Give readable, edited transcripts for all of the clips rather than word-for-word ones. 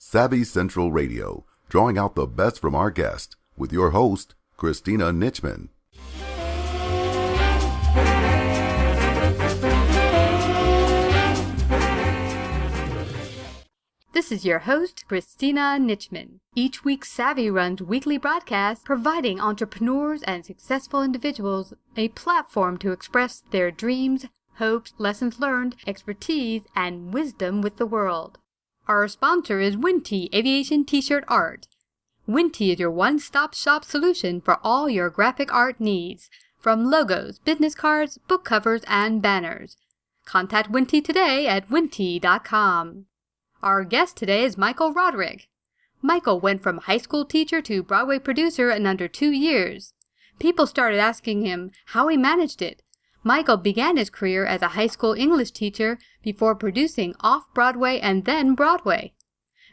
Savvy Central Radio, drawing out the best from our guest, with your host, Christina Nitschmann. This is your host, Christina Nitschmann. Each week, Savvy runs weekly broadcasts providing entrepreneurs and successful individuals a platform to express their dreams, hopes, lessons learned, expertise, and wisdom with the world. Our sponsor is Winty Aviation T-Shirt Art. Winty is your one-stop shop solution for all your graphic art needs, from logos, business cards, book covers, and banners. Contact Winty today at winty.com. Our guest today is Michael Roderick. Michael went from high school teacher to Broadway producer in under 2 years. People started asking him how he managed it. Michael began his career as a high school English teacher before producing Off Broadway and then Broadway.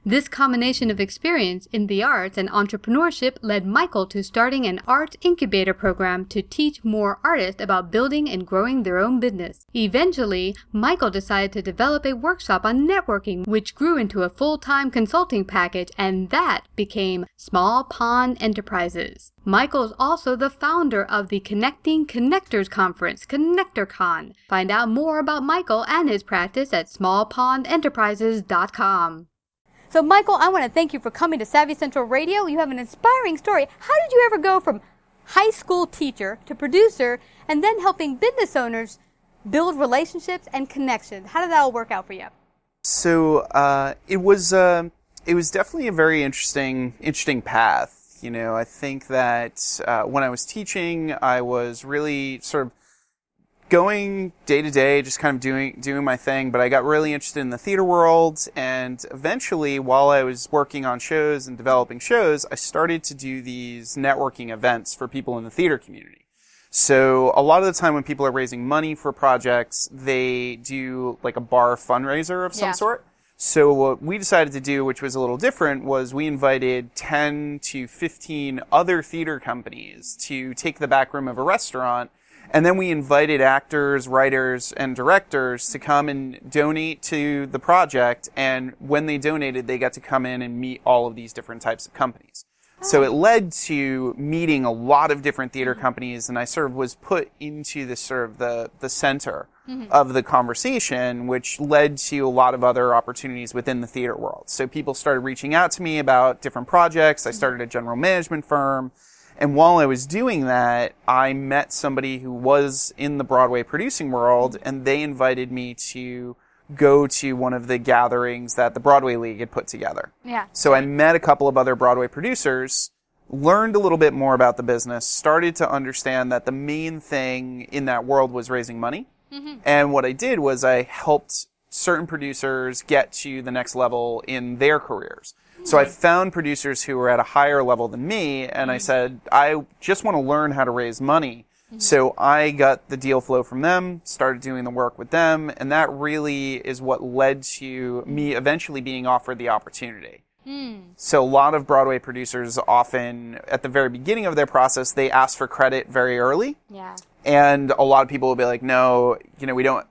This combination of experience in the arts and entrepreneurship led Michael to starting an art incubator program to teach more artists about building and growing their own business. Eventually, Michael decided to develop a workshop on networking, which grew into a full-time consulting package, and that became Small Pond Enterprises. Michael is also the founder of the Connecting Connectors Conference, ConnectorCon. Find out more about Michael and his practice at smallpondenterprises.com. So, Michael, I want to thank you for coming to Savvy Central Radio. You have an inspiring story. How did you ever go from high school teacher to producer and then helping business owners build relationships and connections? How did that all work out for you? So, it was definitely a very interesting path. You know, I think that when I was teaching, I was really sort of going day to day, just kind of doing my thing, but I got really interested in the theater world, and eventually, while I was working on shows and developing shows, I started to do these networking events for people in the theater community. So a lot of the time when people are raising money for projects, they do like a bar fundraiser of some sort. So what we decided to do, which was a little different, was we invited 10 to 15 other theater companies to take the back room of a restaurant. And then we invited actors, writers, and directors to come and donate to the project. And when they donated, they got to come in and meet all of these different types of companies. So it led to meeting a lot of different theater companies, and I sort of was put into the sort of the center of the conversation, which led to a lot of other opportunities within the theater world. So people started reaching out to me about different projects. I started a general management firm. And while I was doing that, I met somebody who was in the Broadway producing world, and they invited me to go to one of the gatherings that the Broadway League had put together. Yeah. So I met a couple of other Broadway producers, learned a little bit more about the business, started to understand that the main thing in that world was raising money. And what I did was I helped certain producers get to the next level in their careers. So I found producers who were at a higher level than me, and I said, I just want to learn how to raise money. So I got the deal flow from them, started doing the work with them, and that really is what led to me eventually being offered the opportunity. So a lot of Broadway producers often, at the very beginning of their process, they ask for credit very early. Yeah. And a lot of people will be like, no, you know, we don't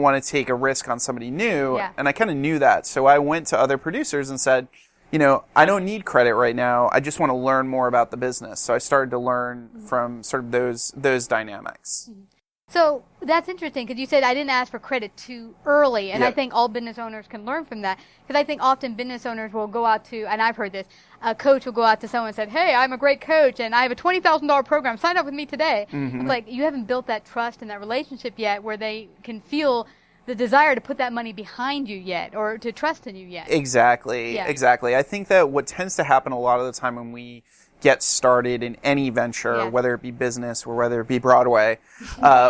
want to take a risk on somebody new. Yeah. And I kind of knew that. So I went to other producers and said, you know, I don't need credit right now. I just want to learn more about the business. So I started to learn from sort of those dynamics. So that's interesting, because you said I didn't ask for credit too early, and I think all business owners can learn from that, because I think often business owners will go out to, and I've heard this, a coach will go out to someone and say, hey, I'm a great coach, and I have a $20,000 program, sign up with me today. It's like you haven't built that trust and that relationship yet where they can feel the desire to put that money behind you yet, or to trust in you yet. Exactly. I think that what tends to happen a lot of the time when we get started in any venture, whether it be business or whether it be Broadway,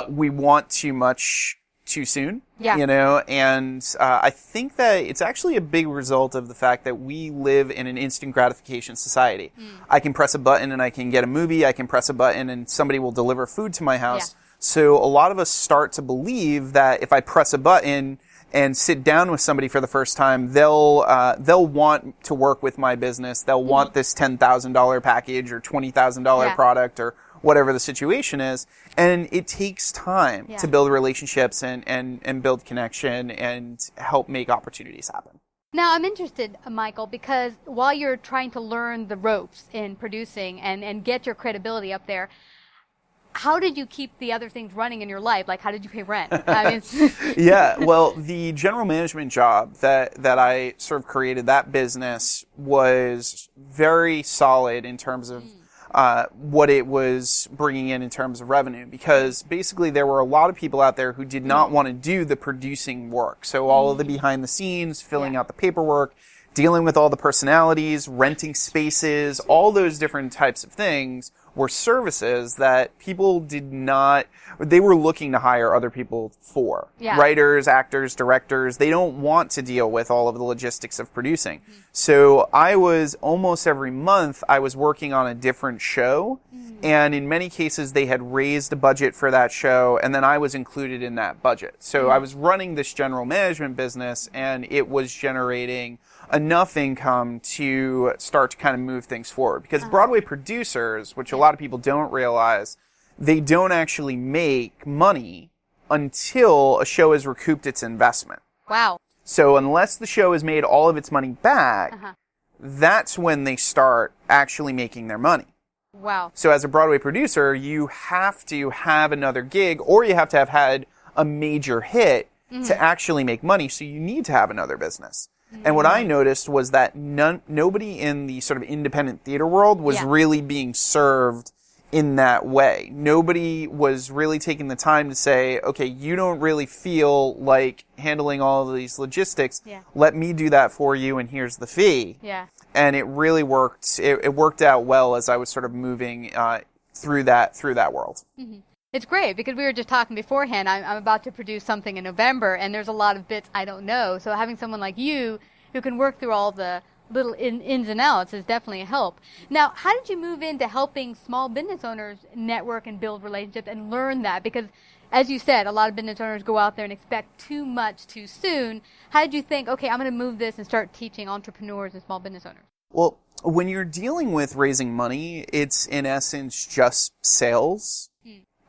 we want too much too soon, you know, and I think that it's actually a big result of the fact that we live in an instant gratification society. I can press a button and I can get a movie, I can press a button and somebody will deliver food to my house. So a lot of us start to believe that if I press a button and sit down with somebody for the first time, they'll want to work with my business. They'll want this $10,000 package or $20,000 product or whatever the situation is. And it takes time to build relationships and build connection and help make opportunities happen. Now, I'm interested, Michael, because while you're trying to learn the ropes in producing and get your credibility up there, how did you keep the other things running in your life? Like, how did you pay rent? I mean, Yeah, well, the general management job that I sort of created, that business was very solid in terms of what it was bringing in terms of revenue, because basically there were a lot of people out there who did not want to do the producing work. So all of the behind the scenes, filling out the paperwork, dealing with all the personalities, renting spaces, all those different types of things were services that people they were looking to hire other people for. Yeah. Writers, actors, directors, they don't want to deal with all of the logistics of producing. So I was, almost every month, I was working on a different show, and in many cases they had raised a budget for that show, and then I was included in that budget. So I was running this general management business, and it was generating enough income to start to kind of move things forward. Because Broadway producers, which a lot of people don't realize, they don't actually make money until a show has recouped its investment. wow. So unless the show has made all of its money back, that's when they start actually making their money. Wow. So as a Broadway producer, you have to have another gig, or you have to have had a major hit to actually make money. So you need to have another business. And what I noticed was that nobody in the sort of independent theater world was really being served in that way. Nobody was really taking the time to say, okay, you don't really feel like handling all of these logistics. Let me do that for you, and here's the fee. And it really worked. It worked out well as I was sort of moving through that world. It's great because we were just talking beforehand. I'm about to produce something in November, and there's a lot of bits I don't know. So having someone like you who can work through all the little ins and outs is definitely a help. Now, how did you move into helping small business owners network and build relationships and learn that? Because, as you said, a lot of business owners go out there and expect too much too soon. How did you think, okay, I'm going to move this and start teaching entrepreneurs and small business owners? Well, when you're dealing with raising money, it's in essence just sales.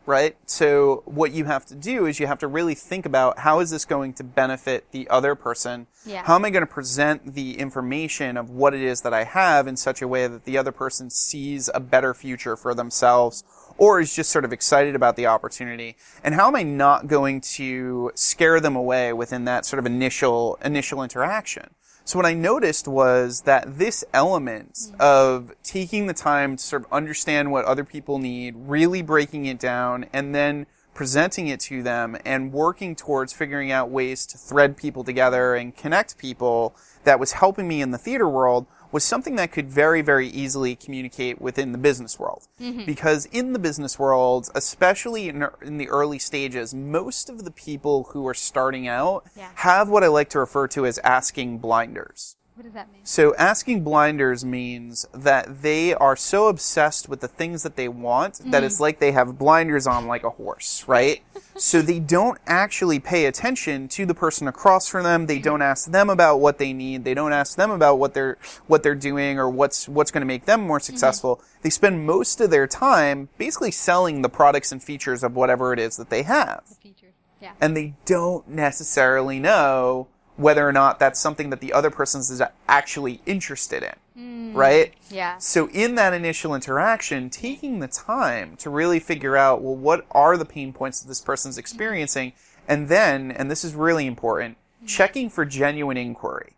Right? So what you have to do is you have to really think about, how is this going to benefit the other person? How am I going to present the information of what it is that I have in such a way that the other person sees a better future for themselves, or is just sort of excited about the opportunity? And how am I not going to scare them away within that sort of initial interaction? So what I noticed was that this element of taking the time to sort of understand what other people need, really breaking it down, and then presenting it to them and working towards figuring out ways to thread people together and connect people, that was helping me in the theater world, was something that could very, very easily communicate within the business world. Because in the business world, especially in the early stages, most of the people who are starting out have what I like to refer to as asking blinders. What does that mean? So asking blinders means that they are so obsessed with the things that they want that it's like they have blinders on like a horse, right? So they don't actually pay attention to the person across from them. They don't ask them about what they need. They don't ask them about what they're doing or what's going to make them more successful. They spend most of their time basically selling the products and features of whatever it is that they have. The features. Yeah. And they don't necessarily know whether or not that's something that the other person is actually interested in, right? Yeah. So in that initial interaction, taking the time to really figure out, well, what are the pain points that this person's experiencing? And then, and this is really important, checking for genuine inquiry.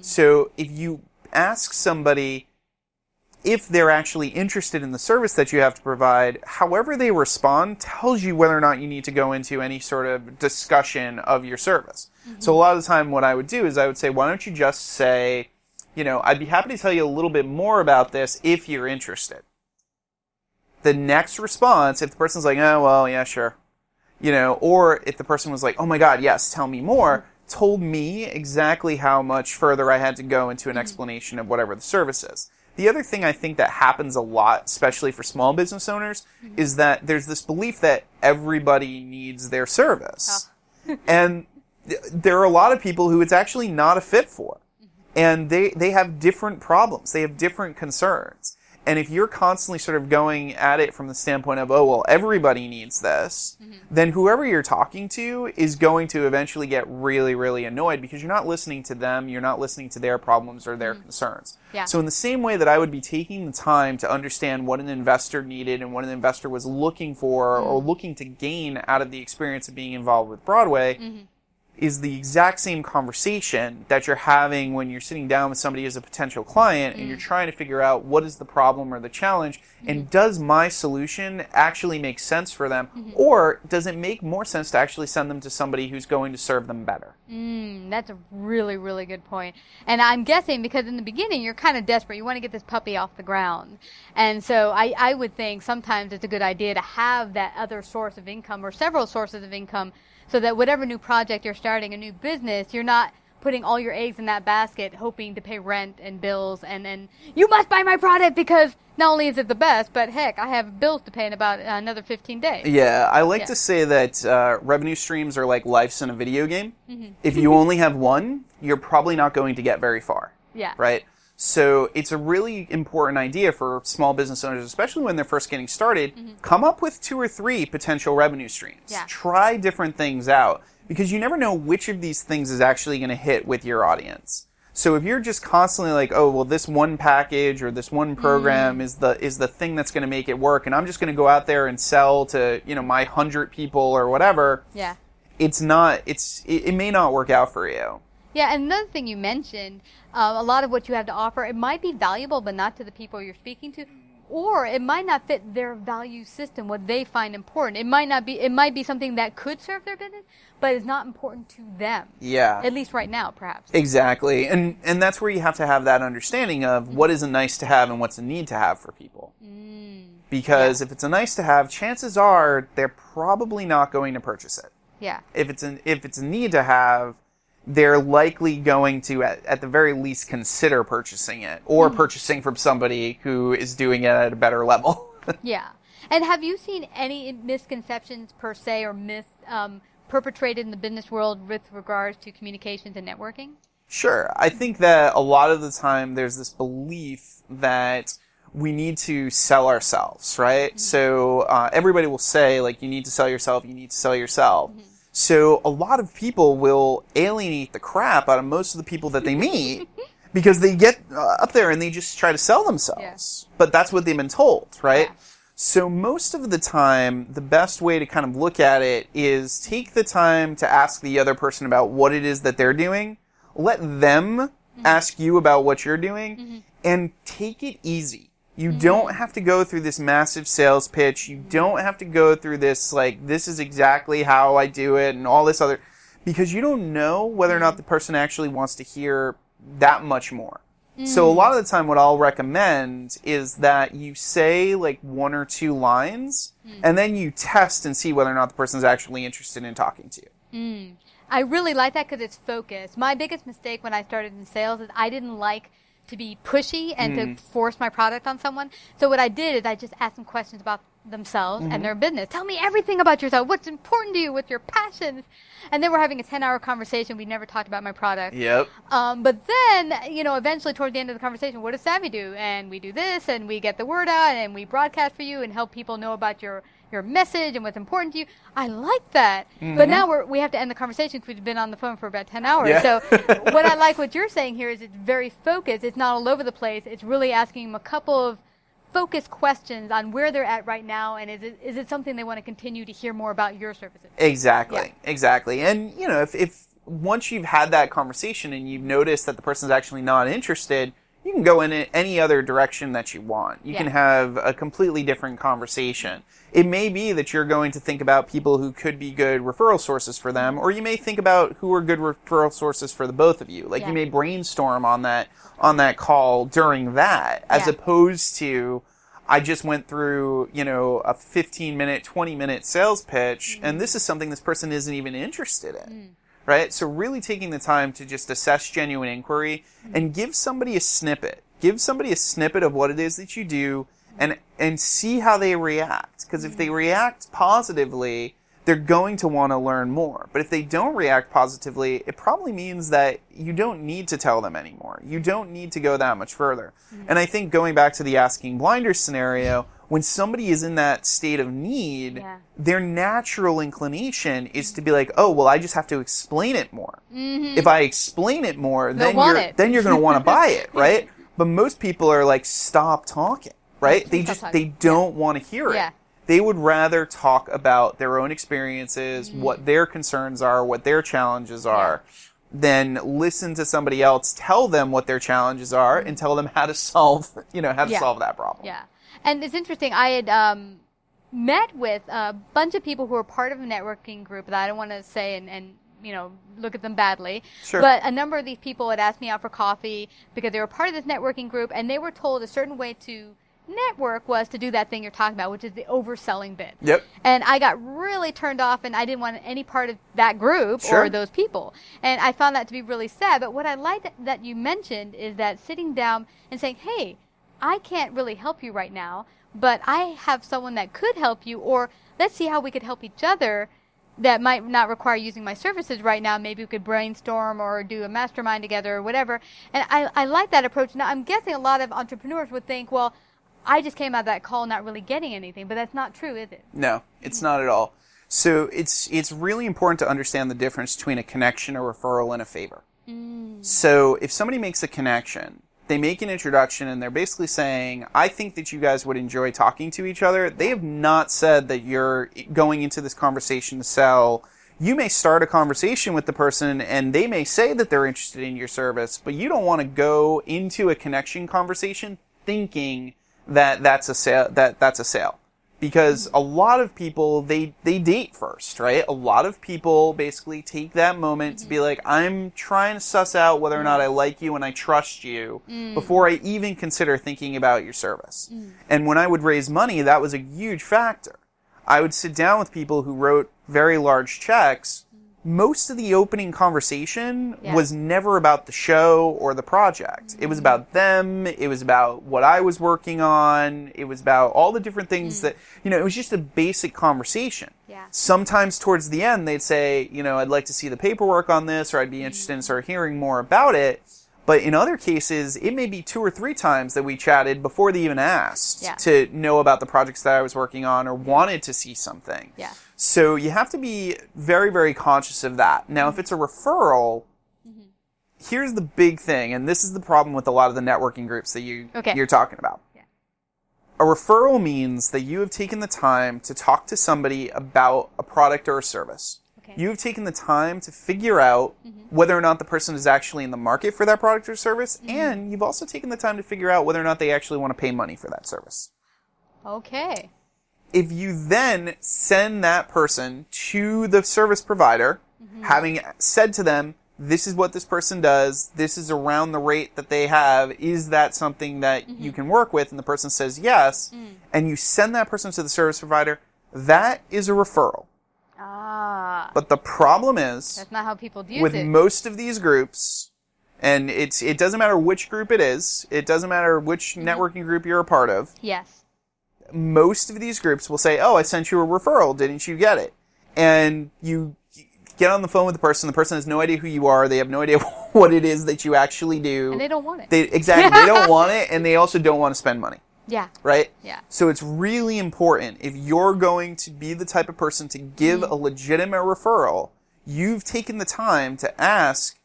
So if you ask somebody if they're actually interested in the service that you have to provide, however they respond tells you whether or not you need to go into any sort of discussion of your service. So a lot of the time what I would do is I would say, why don't you just say, I'd be happy to tell you a little bit more about this if you're interested. The next response, if the person's like, oh, well, yeah, sure. Or if the person was like, oh my God, yes, tell me more, told me exactly how much further I had to go into an explanation of whatever the service is. The other thing I think that happens a lot, especially for small business owners, is that there's this belief that everybody needs their service. And there are a lot of people who it's actually not a fit for. And they have different problems. They have different concerns. And if you're constantly sort of going at it from the standpoint of, oh, well, everybody needs this, then whoever you're talking to is going to eventually get really, really annoyed because you're not listening to them, you're not listening to their problems or their concerns. Yeah. So in the same way that I would be taking the time to understand what an investor needed and what an investor was looking for or looking to gain out of the experience of being involved with Broadway, is the exact same conversation that you're having when you're sitting down with somebody as a potential client and you're trying to figure out what is the problem or the challenge and does my solution actually make sense for them or does it make more sense to actually send them to somebody who's going to serve them better? That's a really, really good point. And I'm guessing because in the beginning you're kind of desperate. You want to get this puppy off the ground. And so I would think sometimes it's a good idea to have that other source of income or several sources of income so that whatever new project you're starting, a new business, you're not putting all your eggs in that basket hoping to pay rent and bills and then you must buy my product because not only is it the best, but heck, I have bills to pay in about another 15 days. Yeah, I like to say that revenue streams are like lives in a video game. If you only have one, you're probably not going to get very far. Yeah. Right? So it's a really important idea for small business owners, especially when they're first getting started, come up with 2 or 3 potential revenue streams. Yeah. Try different things out because you never know which of these things is actually going to hit with your audience. So if you're just constantly like, oh, well, this one package or this one program is the thing that's going to make it work, and I'm just going to go out there and sell to, my 100 people or whatever. Yeah. It may not work out for you. Yeah, and another thing you mentioned, a lot of what you have to offer, it might be valuable, but not to the people you're speaking to, or it might not fit their value system, what they find important. It might be something that could serve their business, but it's not important to them. Yeah. At least right now, perhaps. Exactly. And that's where you have to have that understanding of what is a nice to have and what's a need to have for people. Because if it's a nice to have, chances are they're probably not going to purchase it. Yeah. If it's a need to have, they're likely going to, at the very least, consider purchasing it or purchasing from somebody who is doing it at a better level. Yeah. And have you seen any misconceptions per se or myths perpetrated in the business world with regards to communications and networking? Sure. I think that a lot of the time there's this belief that we need to sell ourselves, right? So everybody will say, like, you need to sell yourself, you need to sell yourself. So a lot of people will alienate the crap out of most of the people that they meet because they get up there and they just try to sell themselves. But that's what they've been told, right? So most of the time, the best way to kind of look at it is take the time to ask the other person about what it is that they're doing. Let them ask you about what you're doing and take it easy. You don't have to go through this massive sales pitch. You don't have to go through this, like, this is exactly how I do it and all this other, because you don't know whether or not the person actually wants to hear that much more. So a lot of the time what I'll recommend is that you say like 1 or 2 lines and then you test and see whether or not the person's actually interested in talking to you. I really like that because it's focused. My biggest mistake when I started in sales is I didn't like to be pushy and to force my product on someone. So what I did is I just asked them questions about themselves and their business. Tell me everything about yourself. What's important to you? What's your passions? And then we're having a 10-hour conversation. We never talked about my product. Yep. But then, eventually towards the end of the conversation, what does Savvy do? And we do this, and we get the word out, and we broadcast for you and help people know about your message and what's important to you. I like that. But now we have to end the conversation because we've been on the phone for about 10 hours. Yeah. So what I like what you're saying here is it's very focused. It's not all over the place. It's really asking them a couple of focused questions on where they're at right now, and is it something they want to continue to hear more about your services? Exactly. And, if once you've had that conversation and you've noticed that the person's actually not interested, you can go in any other direction that you want. You can have a completely different conversation. It may be that you're going to think about people who could be good referral sources for them, or you may think about who are good referral sources for the both of you. Like you may brainstorm on that call during that, as opposed to I just went through, a 15-minute, 20-minute sales pitch, and this is something this person isn't even interested in. Right? So really taking the time to just assess genuine inquiry and give somebody a snippet. Give somebody a snippet of what it is that you do and see how they react. Because if they react positively, they're going to want to learn more. But if they don't react positively, it probably means that you don't need to tell them anymore. You don't need to go that much further. And I think going back to the asking blinders scenario, when somebody is in that state of need, their natural inclination is to be like, oh, well, I just have to explain it more. If I explain it more, then you're going to want to buy it, right? But most people are like, stop talking, right? They don't want to hear it. They would rather talk about their own experiences, what their concerns are, what their challenges are, than listen to somebody else tell them what their challenges are and tell them how to solve, solve that problem. Yeah. And it's interesting. I had met with a bunch of people who were part of a networking group that I don't want to say and look at them badly. Sure. But a number of these people had asked me out for coffee because they were part of this networking group, and they were told a certain way to network was to do that thing you're talking about, which is the overselling bit. Yep. And I got really turned off, and I didn't want any part of that group or those people. And I found that to be really sad. But what I like that you mentioned is that sitting down and saying, hey, I can't really help you right now, but I have someone that could help you, or let's see how we could help each other that might not require using my services right now. Maybe we could brainstorm or do a mastermind together or whatever. And I like that approach. Now, I'm guessing a lot of entrepreneurs would think, well, I just came out of that call not really getting anything, but that's not true, is it? No, it's not at all. So it's really important to understand the difference between a connection, a referral, and a favor. So if somebody makes a connection, they make an introduction, and they're basically saying, I think that you guys would enjoy talking to each other. They have not said that you're going into this conversation to sell. You may start a conversation with the person, and they may say that they're interested in your service, but you don't want to go into a connection conversation thinking that's a sale. Because a lot of people, they date first, right? A lot of people basically take that moment to be like, I'm trying to suss out whether or not I like you and I trust you before I even consider thinking about your service. And when I would raise money, that was a huge factor. I would sit down with people who wrote very large checks. Most of the opening conversation was never about the show or the project. It was about them. It was about what I was working on. It was about all the different things that, it was just a basic conversation. Sometimes towards the end, they'd say, I'd like to see the paperwork on this, or I'd be interested in sort of hearing more about it. But in other cases, it may be 2 or 3 times that we chatted before they even asked to know about the projects that I was working on or wanted to see something. So you have to be very, very conscious of that. Now, if it's a referral, here's the big thing, and this is the problem with a lot of the networking groups that you're talking about. A referral means that you have taken the time to talk to somebody about a product or a service. You have taken the time to figure out whether or not the person is actually in the market for that product or service, and you've also taken the time to figure out whether or not they actually want to pay money for that service. Okay. If you then send that person to the service provider, having said to them, this is what this person does, this is around the rate that they have, is that something that you can work with? And the person says yes, and you send that person to the service provider, that is a referral. But the problem is, that's not how people use with it. most of these groups, and it doesn't matter which group it is, it doesn't matter which networking group you're a part of. Most of these groups will say, oh, I sent you a referral, didn't you get it? And you get on the phone with the person has no idea who you are, they have no idea what it is that you actually do. And they don't want it. They don't want it, and they also don't want to spend money. Right? So it's really important, if you're going to be the type of person to give a legitimate referral, you've taken the time to ask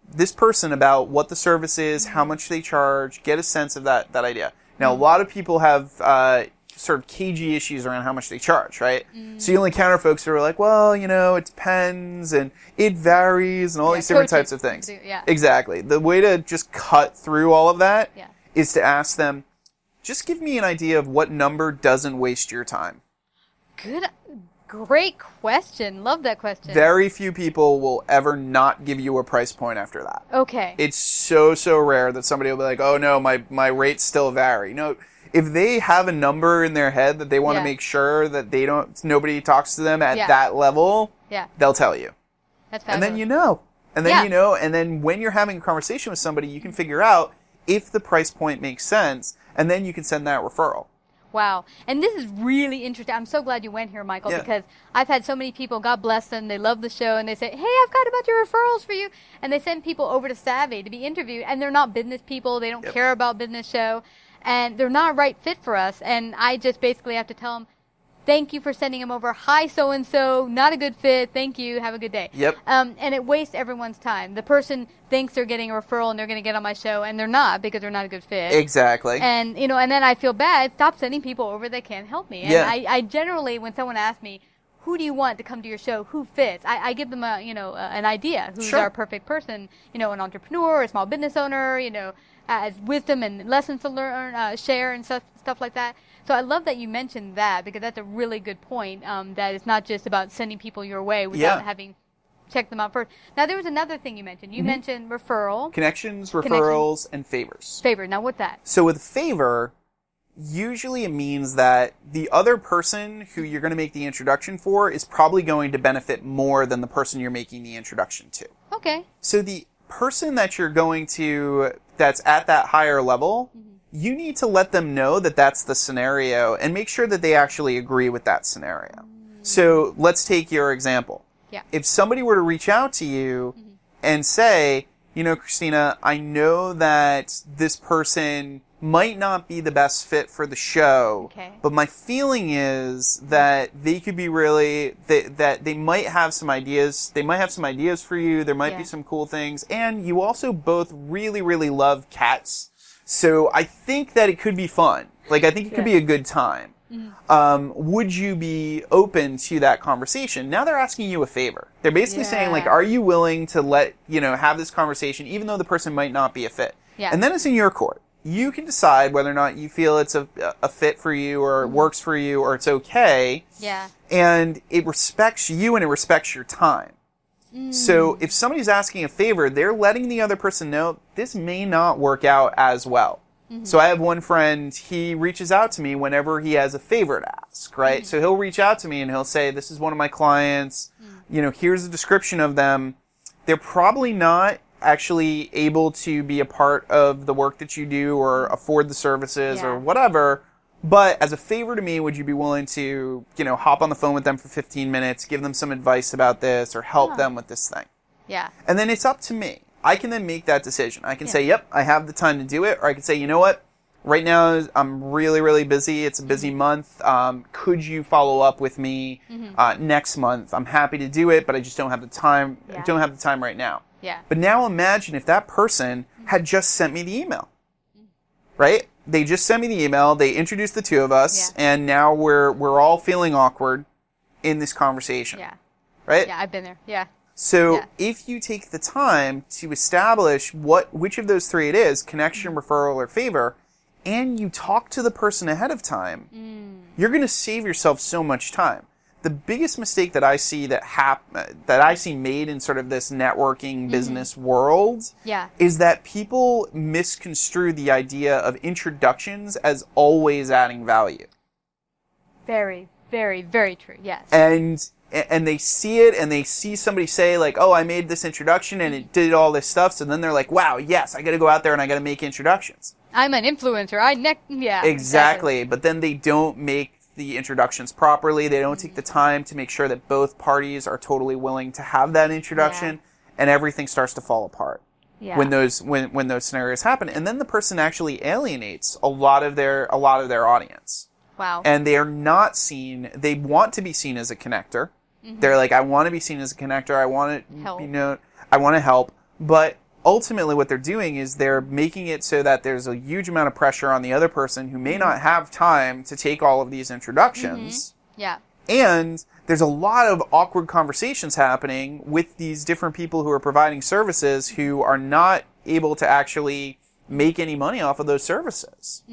this person about what the service is, how much they charge, get a sense of that idea. Now, a lot of people have sort of cagey issues around how much they charge, right? So you only encounter folks who are like, well, it depends, and it varies, and all these different types of things. Exactly. The way to just cut through all of that is to ask them, just give me an idea of what number doesn't waste your time. Great question. Love that question. Very few people will ever not give you a price point after that. Okay. It's so rare that somebody will be like, oh no, my rates still vary. No, if they have a number in their head that they want to make sure that nobody talks to them at that level, they'll tell you. That's fabulous. And then you know. And then and then when you're having a conversation with somebody, you can figure out if the price point makes sense, and then you can send that referral. Wow. And this is really interesting. I'm so glad you went here, Michael, because I've had so many people, God bless them, they love the show, and they say, hey, I've got a bunch of referrals for you. And they send people over to Savvy to be interviewed, and they're not business people. They don't care about business show, and they're not a right fit for us. And I just basically have to tell them, thank you for sending him over. Hi, so-and-so. Not a good fit. Thank you. Have a good day. Yep. And it wastes everyone's time. The person thinks they're getting a referral and they're going to get on my show, and they're not because they're not a good fit. Exactly. And, and then I feel bad. Stop sending people over that can't help me. And I generally, when someone asks me, who do you want to come to your show? Who fits? I give them an idea. Who's our perfect person? An entrepreneur, a small business owner, has wisdom and lessons to learn, share and stuff like that. So I love that you mentioned that because that's a really good point, that it's not just about sending people your way without having checked them out first. Now, there was another thing you mentioned. You mentioned referral. Connections, referrals, and favors. Favor. Now, what's that? So with favor, usually it means that the other person who you're going to make the introduction for is probably going to benefit more than the person you're making the introduction to. Okay. So the person that you're going to, that's at that higher level, you need to let them know that that's the scenario and make sure that they actually agree with that scenario. So let's take your example. Yeah. If somebody were to reach out to you and say, Christina, I know that this person might not be the best fit for the show, but my feeling is that they could be really, that they might have some ideas. They might have some ideas for you. There might be some cool things. And you also both really, really love cats. So I think that it could be fun. I think it could be a good time. Would you be open to that conversation? Now they're asking you a favor. They're basically saying, are you willing to have this conversation even though the person might not be a fit? Yeah. And then it's in your court. You can decide whether or not you feel it's a fit for you or it works for you or it's okay. Yeah. And it respects you and it respects your time. So if somebody's asking a favor, they're letting the other person know this may not work out as well. So I have one friend, he reaches out to me whenever he has a favor to ask, right? So he'll reach out to me and he'll say, this is one of my clients, here's a description of them. They're probably not actually able to be a part of the work that you do or afford the services or whatever. But as a favor to me, would you be willing to, hop on the phone with them for 15 minutes, give them some advice about this or help them with this thing? Yeah. And then it's up to me. I can then make that decision. I can say, yep, I have the time to do it. Or I can say, you know what? Right now, I'm really, really busy. It's a busy month. Could you follow up with me next month? I'm happy to do it, but I just don't have the time. I don't have the time right now. Yeah. But now imagine if that person had just sent me the email, right? They just sent me the email. They introduced the two of us, and now we're all feeling awkward in this conversation. Yeah. Right? Yeah, I've been there. Yeah. So if you take the time to establish which of those three it is, connection, referral, or favor, and you talk to the person ahead of time, you're going to save yourself so much time. The biggest mistake that I see that I see made in sort of this networking business world is that people misconstrue the idea of introductions as always adding value. Very, very, very true. Yes. And they see it and they see somebody say oh, I made this introduction and it did all this stuff. So then they're like, wow, yes, I got to go out there and I got to make introductions. I'm an influencer. Exactly. But then they don't make the introductions properly. They don't take the time to make sure that both parties are totally willing to have that introduction, and everything starts to fall apart when those scenarios happen. And then the person actually alienates a lot of their audience. Wow. And they are not seen. They want to be seen as a connector. They're like, I want to be seen as a connector. I want to I want to help. But ultimately what they're doing is they're making it so that there's a huge amount of pressure on the other person who may not have time to take all of these introductions. Yeah. And there's a lot of awkward conversations happening with these different people who are providing services who are not able to actually make any money off of those services.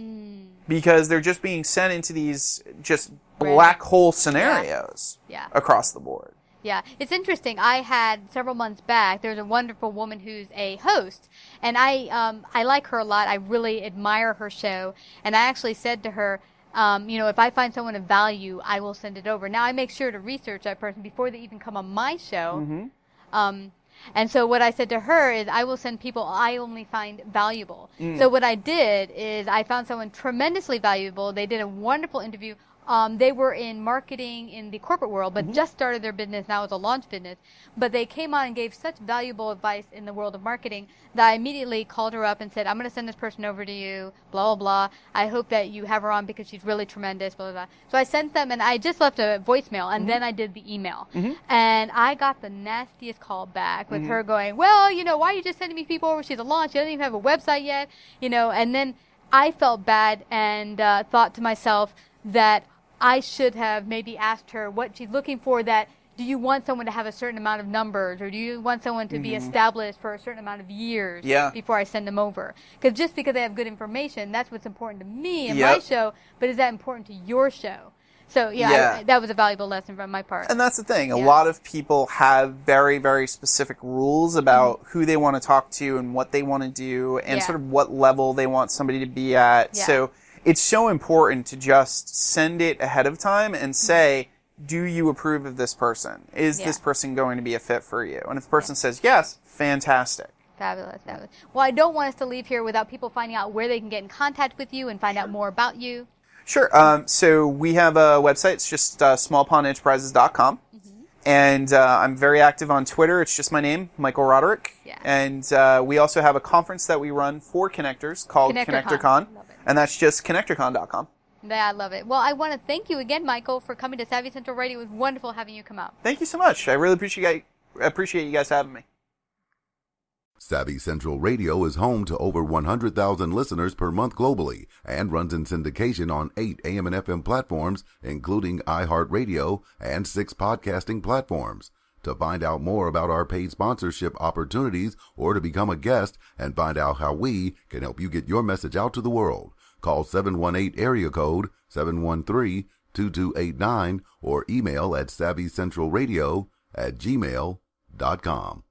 Because they're just being sent into these just black hole scenarios across the board. Yeah, it's interesting. I had several months back, there's a wonderful woman who's a host, and I like her a lot. I really admire her show, and I actually said to her, if I find someone of value, I will send it over. Now, I make sure to research that person before they even come on my show. And so what I said to her is, I will send people I only find valuable. So what I did is I found someone tremendously valuable. They did a wonderful interview. They were in marketing in the corporate world, but just started their business. Now it's a launch business. But they came on and gave such valuable advice in the world of marketing that I immediately called her up and said, I'm going to send this person over to you, blah, blah, blah. I hope that you have her on because she's really tremendous, blah, blah, blah. So I sent them, and I just left a voicemail, and then I did the email. And I got the nastiest call back with her going, well, why are you just sending me people over? She's a launch. She doesn't even have a website yet, And then I felt bad and thought to myself that I should have maybe asked her what she's looking for. That do you want someone to have a certain amount of numbers, or do you want someone to be established for a certain amount of years before I send them over? Because just because they have good information, that's what's important to me and my show, but is that important to your show? So, that was a valuable lesson from my part. And that's the thing. A lot of people have very, very specific rules about who they want to talk to and what they want to do and sort of what level they want somebody to be at. So it's so important to just send it ahead of time and say, do you approve of this person? Is this person going to be a fit for you? And if the person says yes, fantastic. Fabulous. Well, I don't want us to leave here without people finding out where they can get in contact with you and find out more about you. Sure. So we have a website. It's just smallpondenterprises.com. And I'm very active on Twitter. It's just my name, Michael Roderick. And we also have a conference that we run for connectors called ConnectorCon. And that's just connectorcon.com. Yeah, I love it. Well, I want to thank you again, Michael, for coming to Savvy Central Radio. It was wonderful having you come out. Thank you so much. I really appreciate you guys having me. Savvy Central Radio is home to over 100,000 listeners per month globally and runs in syndication on 8 AM and FM platforms, including iHeartRadio and 6 podcasting platforms. To find out more about our paid sponsorship opportunities or to become a guest and find out how we can help you get your message out to the world, call 718 area code 713-2289 or email at savvycentralradio@gmail.com.